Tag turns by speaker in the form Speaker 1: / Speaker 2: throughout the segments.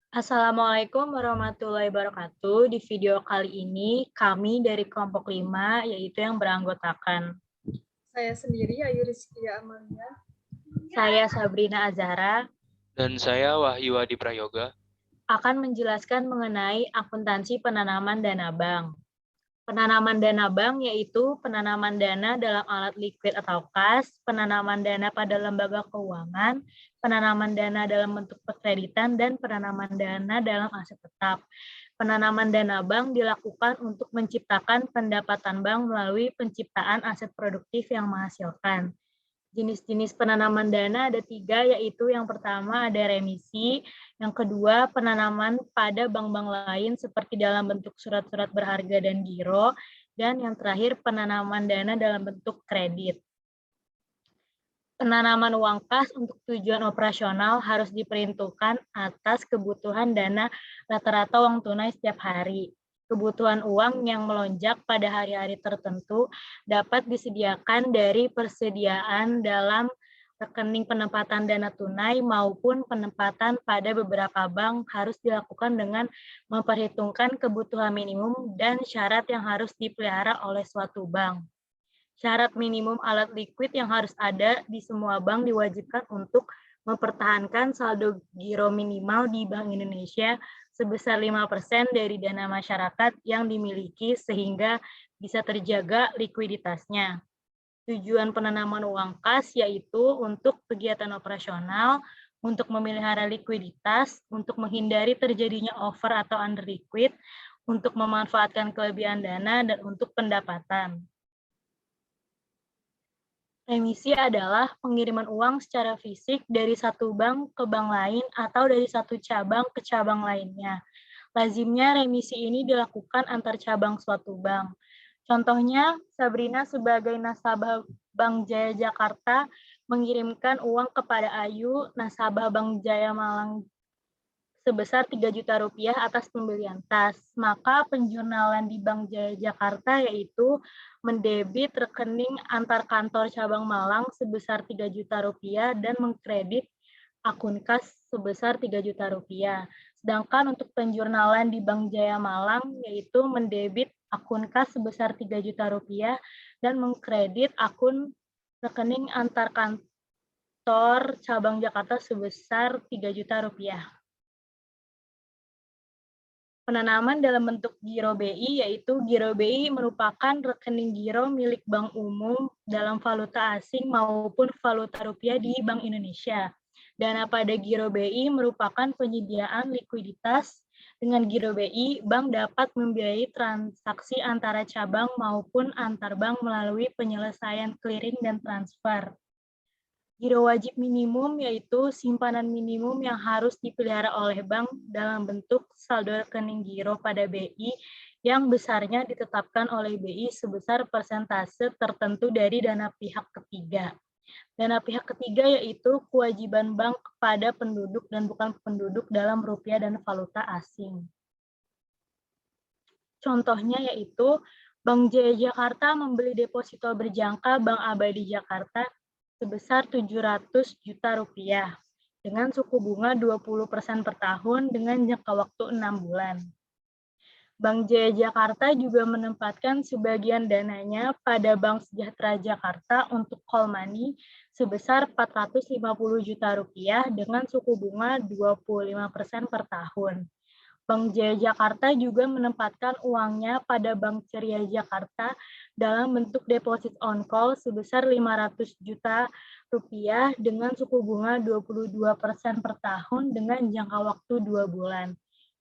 Speaker 1: Assalamualaikum warahmatullahi wabarakatuh. Di video kali ini, kami dari kelompok 5, yaitu yang beranggotakan
Speaker 2: Saya sendiri, Ayu Rizkia Amalia.
Speaker 1: saya Sabrina Azhara,
Speaker 3: Dan saya Wahyu Adi Prayoga.
Speaker 1: akan menjelaskan mengenai akuntansi penanaman dana bank. Penanaman dana bank yaitu penanaman dana dalam alat likuid atau kas, penanaman dana pada lembaga keuangan, penanaman dana dalam bentuk perkreditan, dan penanaman dana dalam aset tetap. Penanaman dana bank dilakukan untuk menciptakan pendapatan bank melalui penciptaan aset produktif yang menghasilkan. Jenis-jenis penanaman dana ada 3, yaitu yang pertama ada remisi, yang kedua penanaman pada bank-bank lain seperti dalam bentuk surat-surat berharga dan giro, dan yang terakhir penanaman dana dalam bentuk kredit. Penanaman uang kas untuk tujuan operasional harus diperuntukkan atas kebutuhan dana rata-rata uang tunai setiap hari. Kebutuhan uang yang melonjak pada hari-hari tertentu dapat disediakan dari persediaan dalam rekening penempatan dana tunai maupun penempatan pada beberapa bank harus dilakukan dengan memperhitungkan kebutuhan minimum dan syarat yang harus dipelihara oleh suatu bank. Syarat minimum alat likuid yang harus ada di semua bank diwajibkan untuk mempertahankan saldo giro minimal di Bank Indonesia sebesar 5% dari dana masyarakat yang dimiliki sehingga bisa terjaga likuiditasnya. Tujuan penanaman uang kas yaitu untuk kegiatan operasional, untuk memelihara likuiditas, untuk menghindari terjadinya over atau under liquid, untuk memanfaatkan kelebihan dana, dan untuk pendapatan. Remisi adalah pengiriman uang secara fisik dari satu bank ke bank lain atau dari satu cabang ke cabang lainnya. Lazimnya remisi ini dilakukan antar cabang suatu bank. Contohnya, Sabrina sebagai nasabah Bank Jaya Jakarta mengirimkan uang kepada Ayu, nasabah Bank Jaya Malang sebesar 3 juta rupiah atas pembelian tas. Maka penjurnalan di Bank Jaya Jakarta yaitu mendebit rekening antar kantor cabang Malang sebesar 3 juta rupiah dan mengkredit akun kas sebesar 3 juta rupiah. Sedangkan untuk penjurnalan di Bank Jaya Malang yaitu mendebit akun kas sebesar 3 juta rupiah dan mengkredit akun rekening antar kantor cabang Jakarta sebesar 3 juta rupiah. Penanaman dalam bentuk giro BI, yaitu giro BI merupakan rekening giro milik bank umum dalam valuta asing maupun valuta rupiah di Bank Indonesia. Dana pada giro BI merupakan penyediaan likuiditas. Dengan giro BI, bank dapat membiayai transaksi antara cabang maupun antar bank melalui penyelesaian clearing dan transfer. Giro wajib minimum yaitu simpanan minimum yang harus dipelihara oleh bank dalam bentuk saldo rekening giro pada BI yang besarnya ditetapkan oleh BI sebesar persentase tertentu dari dana pihak ketiga. Dana pihak ketiga yaitu kewajiban bank kepada penduduk dan bukan penduduk dalam rupiah dan valuta asing. Contohnya yaitu Bank Jaya Jakarta membeli deposito berjangka Bank Abadi Jakarta sebesar 700 juta rupiah dengan suku bunga 20% per tahun dengan jangka waktu 6 bulan. Bank Jaya Jakarta juga menempatkan sebagian dananya pada Bank Sejahtera Jakarta untuk call money sebesar 450 juta rupiah dengan suku bunga 25% per tahun. Bank Jaya Jakarta juga menempatkan uangnya pada Bank Ceria Jakarta dalam bentuk deposit on call sebesar 500 juta rupiah dengan suku bunga 22% per tahun dengan jangka waktu 2 bulan.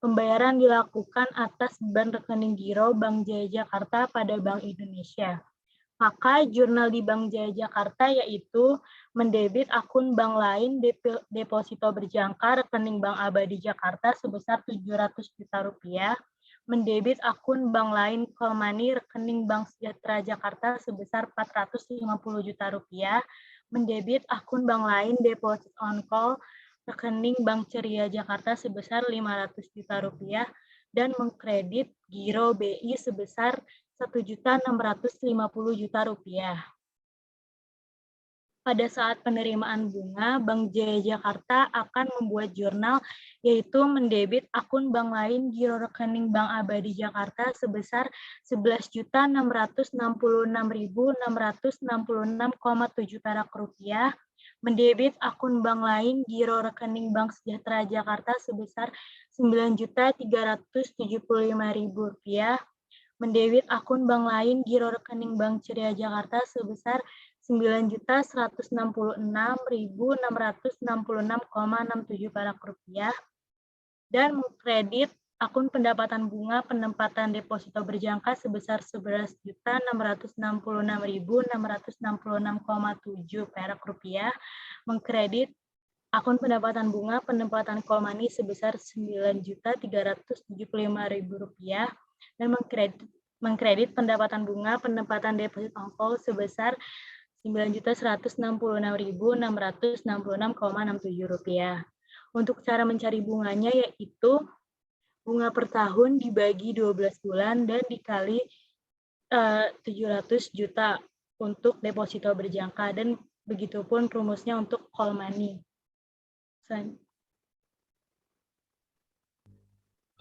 Speaker 1: Pembayaran dilakukan atas beban rekening giro Bank Jaya Jakarta pada Bank Indonesia. Maka jurnal di Bank Jaya Jakarta yaitu mendebit akun bank lain deposito berjangka rekening Bank Abadi Jakarta sebesar 700 juta rupiah, mendebit akun bank lain call money rekening Bank Sejahtera Jakarta sebesar 450 juta rupiah, mendebit akun bank lain deposit on call rekening Bank Ceria Jakarta sebesar 500 juta rupiah, dan mengkredit giro BI sebesar 1.650 juta rupiah. Pada saat penerimaan bunga, Bank Jaya Jakarta akan membuat jurnal, yaitu mendebit akun bank lain giro rekening Bank Abadi Jakarta sebesar 11.666.666,7 perak rupiah, mendebit akun bank lain giro rekening Bank Sejahtera Jakarta sebesar 9.375.000 rupiah, mendebit akun bank lain giro rekening Bank Ceria Jakarta sebesar 9.166.666,67 perak rupiah, dan mengkredit akun pendapatan bunga penempatan deposito berjangka sebesar 11.666.666,7 perak rupiah, mengkredit akun pendapatan bunga penempatan call money sebesar 9.375.000 rupiah, dan mengkredit pendapatan bunga penempatan deposit on call sebesar 9.166.666,67 rupiah. Untuk cara mencari bunganya yaitu bunga per tahun dibagi 12 bulan dan dikali 700 juta untuk deposito berjangka, dan begitupun rumusnya untuk call money.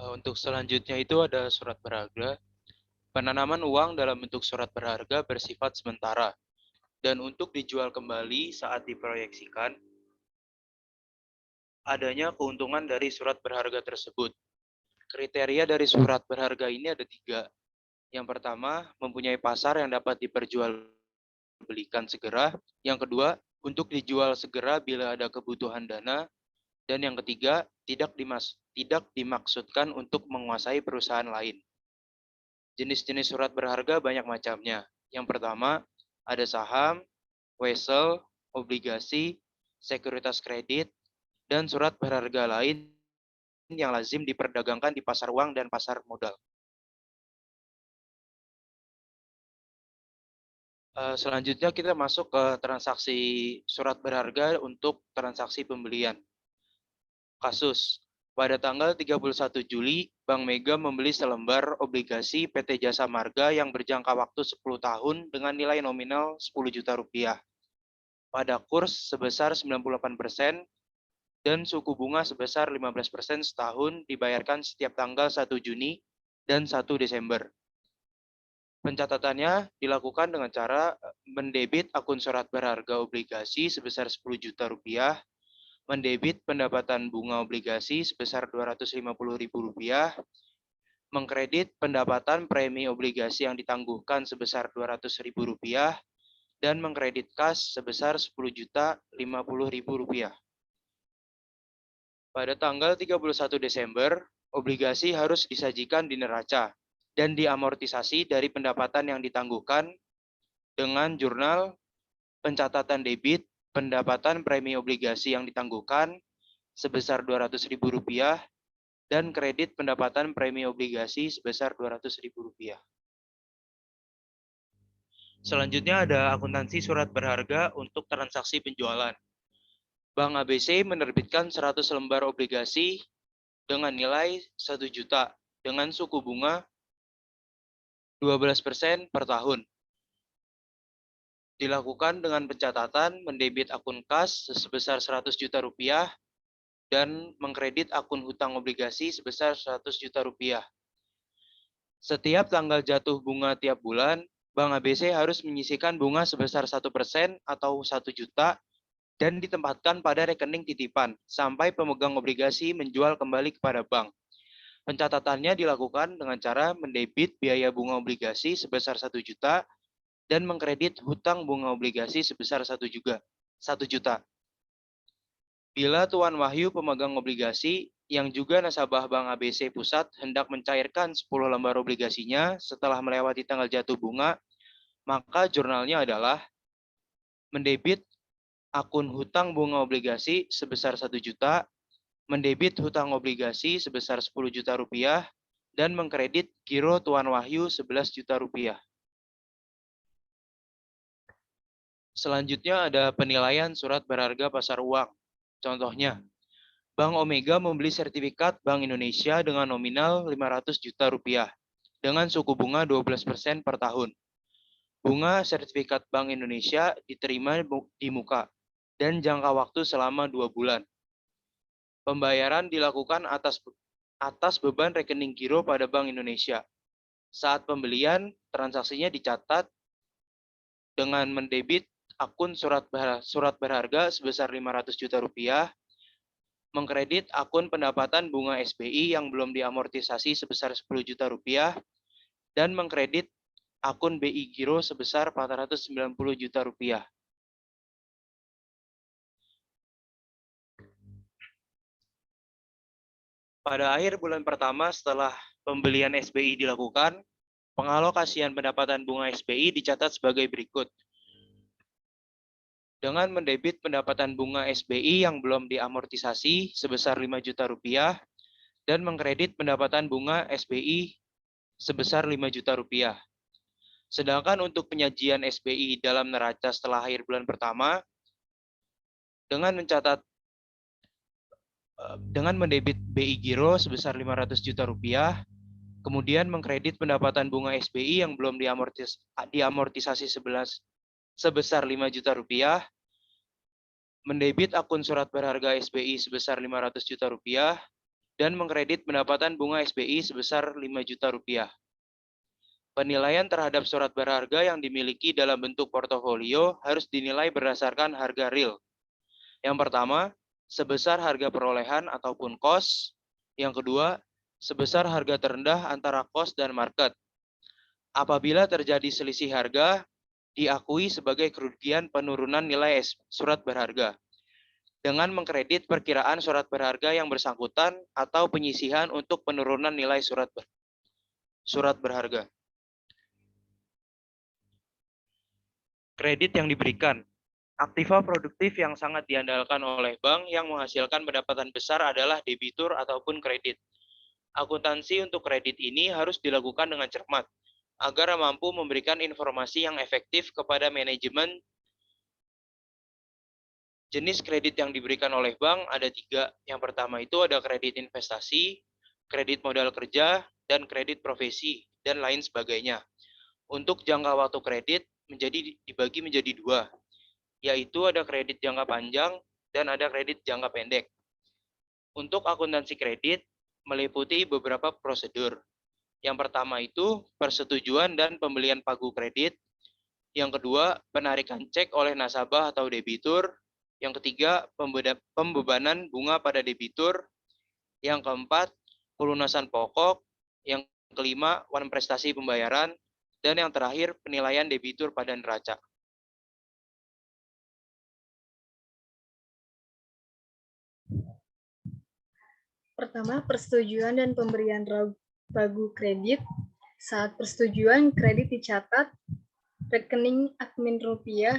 Speaker 3: Untuk selanjutnya itu ada surat berharga. Penanaman uang dalam bentuk surat berharga bersifat sementara dan untuk dijual kembali saat diproyeksikan adanya keuntungan dari surat berharga tersebut. Kriteria dari surat berharga ini ada 3. Yang pertama, mempunyai pasar yang dapat diperjualbelikan segera. Yang kedua, untuk dijual segera bila ada kebutuhan dana. Dan yang ketiga, tidak dimaksudkan untuk menguasai perusahaan lain. Jenis-jenis surat berharga banyak macamnya. Yang pertama, ada saham, wesel, obligasi, sekuritas kredit, dan surat berharga lain yang lazim diperdagangkan di pasar uang dan pasar modal. Selanjutnya kita masuk ke transaksi surat berharga untuk transaksi pembelian. Kasus. Pada tanggal 31 Juli, Bank Mega membeli selembar obligasi PT Jasa Marga yang berjangka waktu 10 tahun dengan nilai nominal 10 juta rupiah. Pada kurs sebesar 98% dan suku bunga sebesar 15% setahun dibayarkan setiap tanggal 1 Juni dan 1 Desember. Pencatatannya dilakukan dengan cara mendebit akun surat berharga obligasi sebesar 10 juta rupiah, mendebit pendapatan bunga obligasi sebesar Rp250.000, mengkredit pendapatan premi obligasi yang ditangguhkan sebesar Rp200.000, dan mengkredit kas sebesar Rp10.050.000. Pada tanggal 31 Desember, obligasi harus disajikan di neraca dan diamortisasi dari pendapatan yang ditangguhkan dengan jurnal pencatatan debit pendapatan premi obligasi yang ditangguhkan sebesar Rp200.000 dan kredit pendapatan premi obligasi sebesar Rp200.000. Selanjutnya ada akuntansi surat berharga untuk transaksi penjualan. Bank ABC menerbitkan 100 lembar obligasi dengan nilai 1 juta dengan suku bunga 12% per tahun. Dilakukan dengan pencatatan mendebit akun kas sebesar 100 juta rupiah dan mengkredit akun hutang obligasi sebesar 100 juta rupiah. Setiap tanggal jatuh bunga tiap bulan, Bank ABC harus menyisihkan bunga sebesar 1% atau 1 juta dan ditempatkan pada rekening titipan sampai pemegang obligasi menjual kembali kepada bank. Pencatatannya dilakukan dengan cara mendebit biaya bunga obligasi sebesar 1 juta dan mengkredit hutang bunga obligasi sebesar 1 juta. Bila Tuan Wahyu pemegang obligasi yang juga nasabah Bank ABC Pusat hendak mencairkan 10 lembar obligasinya setelah melewati tanggal jatuh bunga, maka jurnalnya adalah mendebit akun hutang bunga obligasi sebesar 1 juta, mendebit hutang obligasi sebesar 10 juta rupiah, dan mengkredit giro Tuan Wahyu 11 juta rupiah. Selanjutnya ada penilaian surat berharga pasar uang. Contohnya, Bank Omega membeli sertifikat Bank Indonesia dengan nominal 500 juta rupiah dengan suku bunga 12% per tahun. Bunga sertifikat Bank Indonesia diterima di muka dan jangka waktu selama 2 bulan. Pembayaran dilakukan atas beban rekening giro pada Bank Indonesia. Saat pembelian, transaksinya dicatat dengan mendebit akun surat berharga sebesar 500 juta rupiah, mengkredit akun pendapatan bunga SBI yang belum diamortisasi sebesar 10 juta rupiah, dan mengkredit akun BI Giro sebesar 490 juta rupiah. Pada akhir bulan pertama setelah pembelian SBI dilakukan, pengalokasian pendapatan bunga SBI dicatat sebagai berikut. Dengan mendebit pendapatan bunga SBI yang belum diamortisasi sebesar 5 juta rupiah dan mengkredit pendapatan bunga SBI sebesar 5 juta rupiah. Sedangkan untuk penyajian SBI dalam neraca setelah akhir bulan pertama, dengan mendebit BI Giro sebesar 500 juta rupiah, kemudian mengkredit pendapatan bunga SBI yang belum diamortisasi sebesar 5 juta rupiah, mendebit akun surat berharga SBI sebesar 500 juta rupiah, dan mengkredit pendapatan bunga SBI sebesar 5 juta rupiah. Penilaian terhadap surat berharga yang dimiliki dalam bentuk portofolio harus dinilai berdasarkan harga real. Yang pertama, sebesar harga perolehan ataupun cost. Yang kedua, sebesar harga terendah antara cost dan market. Apabila terjadi selisih harga, diakui sebagai kerugian penurunan nilai surat berharga dengan mengkredit perkiraan surat berharga yang bersangkutan atau penyisihan untuk penurunan nilai surat berharga. Kredit yang diberikan. Aktiva produktif yang sangat diandalkan oleh bank yang menghasilkan pendapatan besar adalah debitur ataupun kredit. Akuntansi untuk kredit ini harus dilakukan dengan cermat, agar mampu memberikan informasi yang efektif kepada manajemen. Jenis kredit yang diberikan oleh bank ada 3. Yang pertama itu ada kredit investasi, kredit modal kerja, dan kredit profesi, dan lain sebagainya. Untuk jangka waktu kredit dibagi menjadi 2. Yaitu ada kredit jangka panjang dan ada kredit jangka pendek. Untuk akuntansi kredit meliputi beberapa prosedur. Yang pertama itu persetujuan dan pembelian pagu kredit. Yang kedua, penarikan cek oleh nasabah atau debitur. Yang ketiga, pembebanan bunga pada debitur. Yang keempat, pelunasan pokok. Yang kelima, wan prestasi pembayaran. Dan yang terakhir, penilaian debitur pada neraca.
Speaker 2: Pertama, persetujuan dan pemberian pagu kredit. Saat persetujuan, kredit dicatat rekening admin rupiah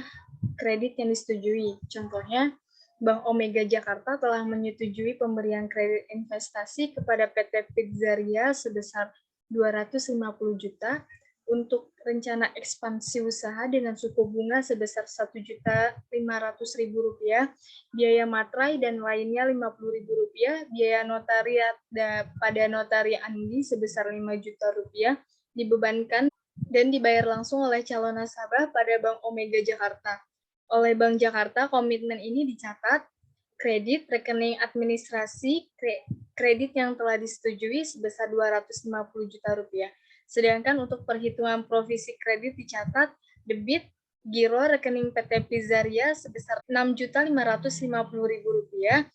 Speaker 2: kredit yang disetujui. Contohnya, Bank Omega Jakarta telah menyetujui pemberian kredit investasi kepada PT Pizzaria sebesar 250 juta untuk rencana ekspansi usaha dengan suku bunga sebesar Rp1.500.000, biaya materai dan lainnya Rp50.000, biaya notariat pada notari Andi sebesar Rp5 juta dibebankan dan dibayar langsung oleh calon nasabah pada Bank Omega Jakarta. Oleh Bank Jakarta, komitmen ini dicatat kredit rekening administrasi kredit yang telah disetujui sebesar Rp250 juta. Sedangkan untuk perhitungan provisi kredit dicatat debit giro rekening PT Pizzaria sebesar Rp6.550.000,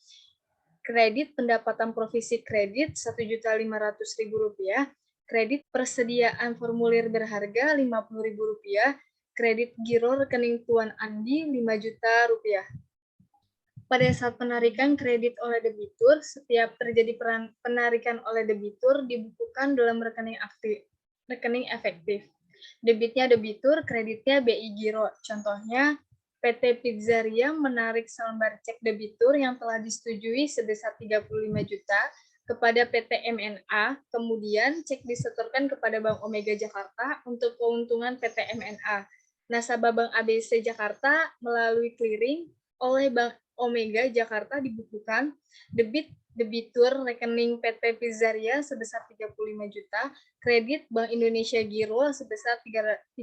Speaker 2: kredit pendapatan provisi kredit Rp1.500.000, kredit persediaan formulir berharga Rp50.000, kredit giro rekening Tuan Andi Rp5 juta. Pada saat penarikan kredit oleh debitur, setiap terjadi penarikan oleh debitur dibukukan dalam rekening efektif. Debitnya debitur, kreditnya BI Giro. Contohnya, PT Pizzaria menarik selembar cek debitur yang telah disetujui sebesar 35 juta kepada PT MNA, kemudian cek disetorkan kepada Bank Omega Jakarta untuk keuntungan PT MNA. Nasabah Bank ABC Jakarta melalui clearing oleh Bank Omega Jakarta dibukukan debit debitur rekening PT Pizzaria sebesar 35 juta, kredit Bank Indonesia Giro sebesar 35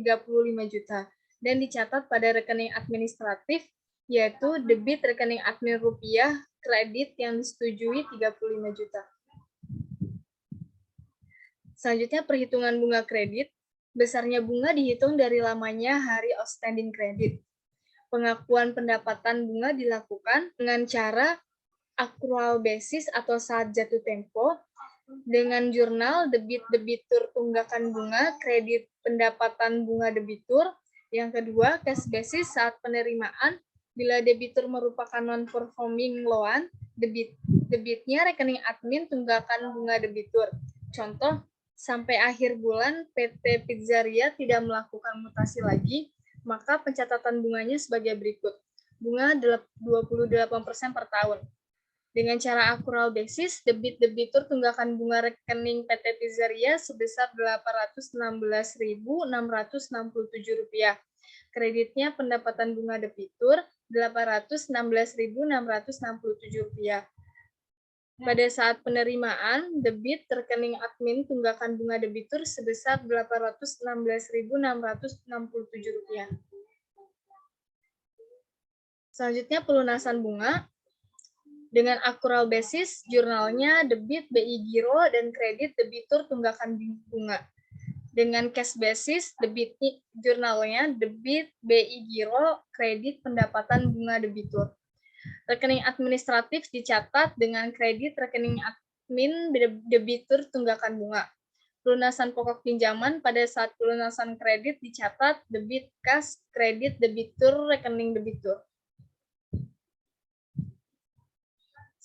Speaker 2: juta, dan dicatat pada rekening administratif, yaitu debit rekening admin rupiah, kredit yang disetujui 35 juta. Selanjutnya perhitungan bunga kredit. Besarnya bunga dihitung dari lamanya hari outstanding kredit. Pengakuan pendapatan bunga dilakukan dengan cara accrual basis atau saat jatuh tempo, dengan jurnal debit debitur tunggakan bunga, kredit pendapatan bunga debitur. Yang kedua, cash basis saat penerimaan, bila debitur merupakan non-performing loan, debitnya rekening admin tunggakan bunga debitur. Contoh, sampai akhir bulan PT Pizzaria tidak melakukan mutasi lagi, maka pencatatan bunganya sebagai berikut. Bunga 28% per tahun. Dengan cara accrual basis, debit debitur tunggakan bunga rekening PT Pizzaria sebesar Rp816.667. Kreditnya pendapatan bunga debitur Rp816.667. Pada saat penerimaan, debit rekening admin tunggakan bunga debitur sebesar Rp816.667. Selanjutnya pelunasan bunga. Dengan accrual basis, jurnalnya debit BI Giro dan kredit debitur tunggakan bunga. Dengan cash basis, debit jurnalnya debit BI Giro, kredit pendapatan bunga debitur. Rekening administratif dicatat dengan kredit rekening admin debitur tunggakan bunga. Pelunasan pokok pinjaman pada saat pelunasan kredit dicatat debit kas, kredit debitur rekening debitur.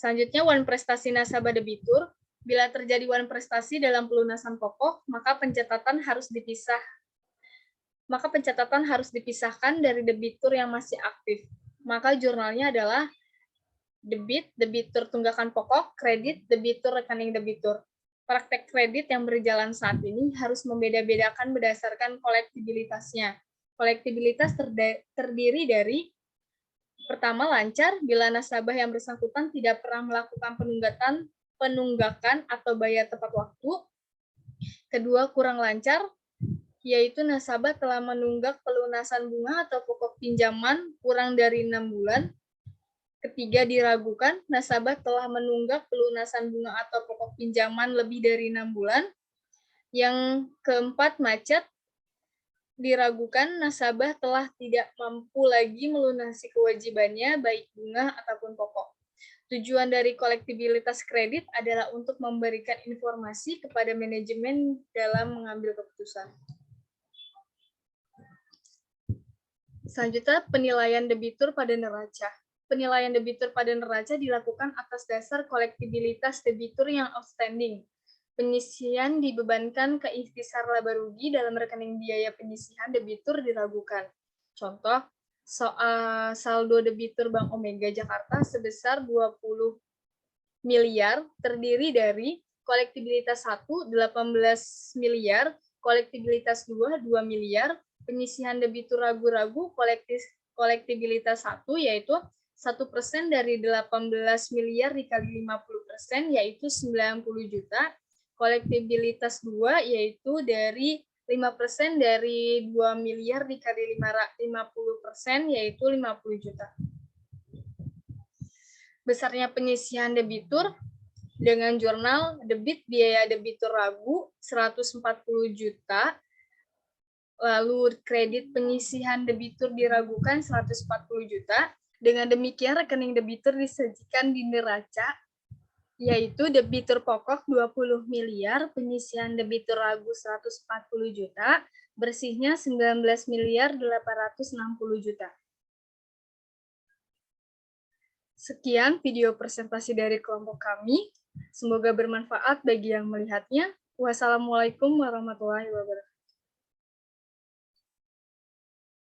Speaker 2: Selanjutnya, wan prestasi nasabah debitur. Bila terjadi wan prestasi dalam pelunasan pokok, maka pencatatan harus dipisahkan dari debitur yang masih aktif. Maka jurnalnya adalah debit debitur tunggakan pokok, kredit debitur rekening debitur. Praktek kredit yang berjalan saat ini harus membeda-bedakan berdasarkan kolektibilitasnya. Kolektibilitas terdiri dari: pertama, lancar bila nasabah yang bersangkutan tidak pernah melakukan penunggakan atau bayar tepat waktu. Kedua, kurang lancar, yaitu nasabah telah menunggak pelunasan bunga atau pokok pinjaman kurang dari 6 bulan. Ketiga, diragukan, nasabah telah menunggak pelunasan bunga atau pokok pinjaman lebih dari 6 bulan. Yang keempat, macet, diragukan nasabah telah tidak mampu lagi melunasi kewajibannya, baik bunga ataupun pokok. Tujuan dari kolektibilitas kredit adalah untuk memberikan informasi kepada manajemen dalam mengambil keputusan. Selanjutnya, penilaian debitur pada neraca. Penilaian debitur pada neraca dilakukan atas dasar kolektibilitas debitur yang outstanding. Penyisihan dibebankan ke ikhtisar laba rugi dalam rekening biaya penyisihan debitur diragukan. Contoh, saldo debitur Bank Omega Jakarta sebesar 20 miliar terdiri dari kolektibilitas 1, 18 miliar, kolektibilitas 2, 2 miliar, penyisihan debitur ragu-ragu kolektibilitas 1, yaitu 1% dari 18 miliar dikali 50%, yaitu 90 juta. Kolektibilitas 2, yaitu dari 5% dari 2 miliar dikali 50%, yaitu 50 juta. Besarnya penyisihan debitur dengan jurnal debit biaya debitur ragu 140 juta, lalu kredit penyisihan debitur diragukan 140 juta. Dengan demikian rekening debitur disajikan di neraca, yaitu debitur pokok 20 miliar, penyisihan debitur ragu 140 juta, bersihnya 19 miliar 860 juta. Sekian video presentasi dari kelompok kami. Semoga bermanfaat bagi yang melihatnya. Wassalamualaikum warahmatullahi wabarakatuh.